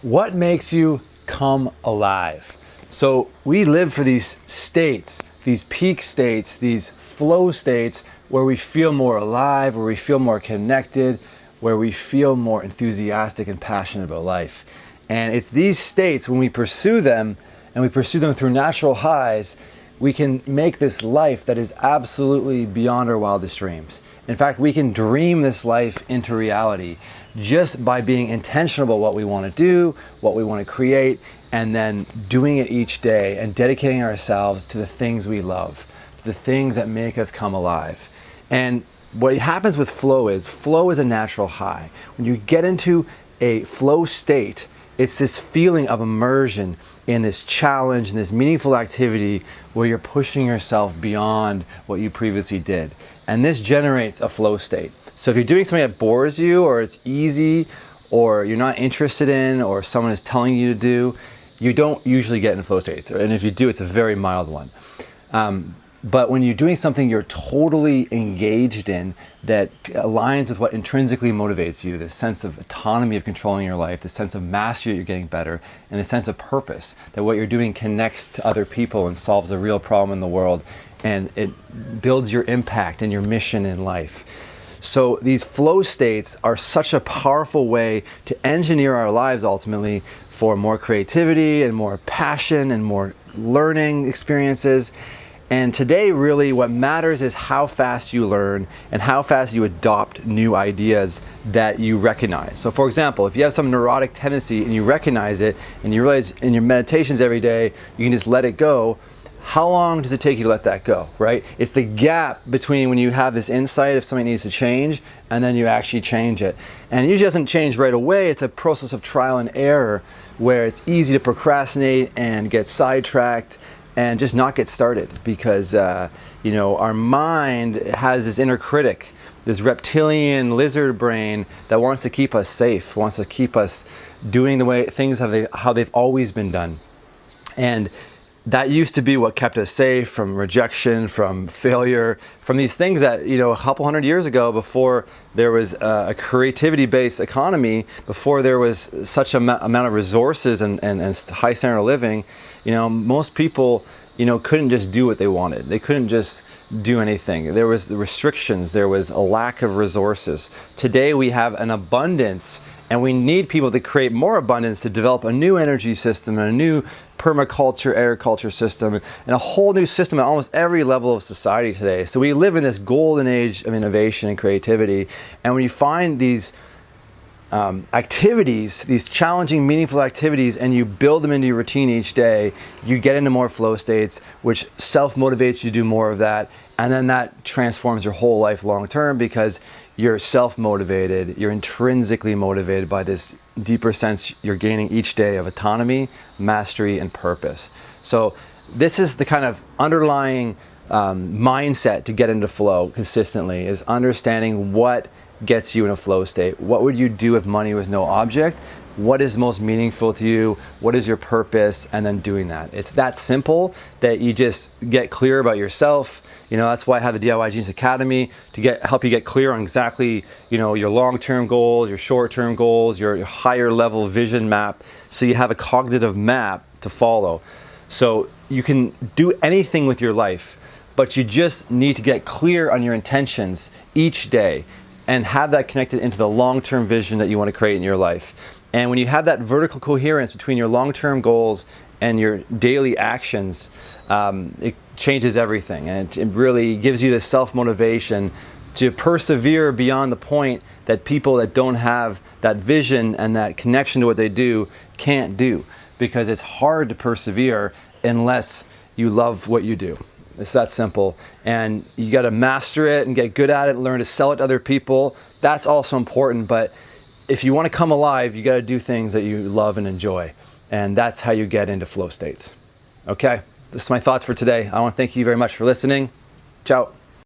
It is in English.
What makes you come alive? So we live for these states, these peak states, these flow states where we feel more alive, where we feel more connected, where we feel more enthusiastic and passionate about life. And it's these states, when we pursue them, and we pursue them through natural highs, we can make this life that is absolutely beyond our wildest dreams. In fact, we can dream this life into reality just by being intentional about what we want to do, what we want to create, and then doing it each day and dedicating ourselves to the things we love, to the things that make us come alive. And what happens with flow is a natural high. When you get into a flow state, it's this feeling of immersion in this challenge and this meaningful activity where you're pushing yourself beyond what you previously did. And this generates a flow state. So if you're doing something that bores you, or it's easy, or you're not interested in, or someone is telling you to do, you don't usually get in flow states. And if you do, it's a very mild one. But when you're doing something you're totally engaged in that aligns with what intrinsically motivates you, this sense of autonomy of controlling your life, the sense of mastery that you're getting better, and the sense of purpose, that what you're doing connects to other people and solves a real problem in the world, and it builds your impact and your mission in life. So these flow states are such a powerful way to engineer our lives ultimately for more creativity and more passion and more learning experiences. And today, really, what matters is how fast you learn and how fast you adopt new ideas that you recognize. So for example, if you have some neurotic tendency and you recognize it and you realize in your meditations every day, you can just let it go, how long does it take you to let that go, right? It's the gap between when you have this insight if something needs to change and then you actually change it. And it usually doesn't change right away. It's a process of trial and error where it's easy to procrastinate and get sidetracked and just not get started because our mind has this inner critic, this reptilian lizard brain that wants to keep us safe, wants to keep us doing the way things how they've always been done. And that used to be what kept us safe from rejection, from failure, from these things that, a couple hundred years ago, before there was a creativity-based economy, before there was such amount of resources and high standard of living, most people, couldn't just do what they wanted. They couldn't just do anything. There was the restrictions. There was a lack of resources. Today we have an abundance, and we need people to create more abundance to develop a new energy system and a new permaculture, agriculture system, and a whole new system at almost every level of society today. So we live in this golden age of innovation and creativity. And when you find these activities, these challenging, meaningful activities, and you build them into your routine each day, you get into more flow states, which self-motivates you to do more of that. And then that transforms your whole life long term because you're self-motivated, you're intrinsically motivated by this deeper sense you're gaining each day of autonomy, mastery, and purpose. So this is the kind of underlying mindset to get into flow consistently, is understanding what gets you in a flow state. What would you do if money was no object? What is most meaningful to you? What is your purpose? And then doing that. It's that simple that you just get clear about yourself. That's why I have the DIY Genius Academy to help you get clear on exactly, your long-term goals, your short-term goals, your higher level vision map. So you have a cognitive map to follow. So you can do anything with your life, but you just need to get clear on your intentions each day and have that connected into the long-term vision that you want to create in your life. And when you have that vertical coherence between your long-term goals and your daily actions, it changes everything. And it really gives you this self-motivation to persevere beyond the point that people that don't have that vision and that connection to what they do can't do. Because it's hard to persevere unless you love what you do. It's that simple. And you got to master it and get good at it and learn to sell it to other people. That's also important. But if you want to come alive, you got to do things that you love and enjoy. And that's how you get into flow states. Okay, this is my thoughts for today. I want to thank you very much for listening. Ciao.